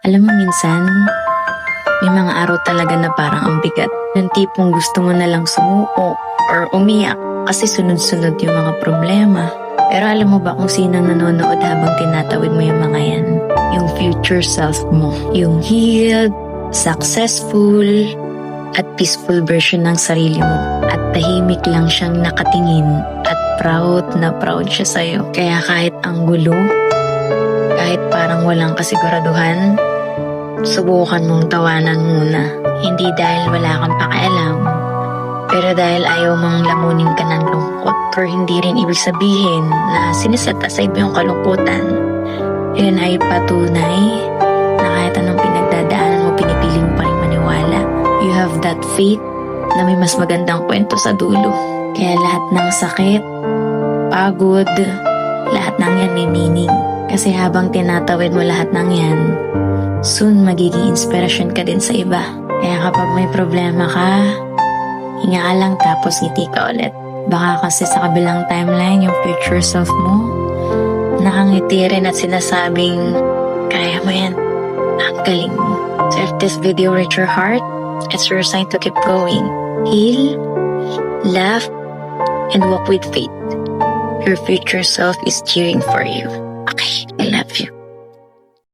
Alam mo minsan, may mga araw talaga na parang ang bigat. Yung tipong gusto mo na lang sumuko or umiyak kasi sunod-sunod yung mga problema. Pero alam mo ba kung sino nanonood habang tinatawid mo yung mga yan? Yung future self mo. Yung healed, successful, at peaceful version ng sarili mo. At tahimik lang siyang nakatingin at proud na proud siya sa'yo. Kaya kahit ang gulo, kahit parang walang kasiguraduhan, subukan mong tawanan muna. Hindi dahil wala kang pakialam, pero dahil ayaw mong lamunin ka ng lungkot. Or hindi rin ibig sabihin na siniset aside mo yung kalungkutan. Yun ay patunay na kahit anong pinagdadaanan mo, pinipili mo pa rin maniwala. You have that faith na may mas magandang kwento sa dulo. Kaya lahat ng sakit, pagod, lahat ng yan may meaning. Kasi habang tinatawid mo lahat ng yan, soon magiging inspirasyon ka din sa iba. Kaya kapag may problema ka, hinga ka lang tapos ngiti ka ulit. Baka kasi sa kabilang timeline, yung future self mo, nakangiti rin at sinasabing, kaya mo yan, ang galing mo. So if this video reached your heart, it's your sign to keep going. Heal, laugh, and walk with faith. Your future self is cheering for you. Okay, I love you.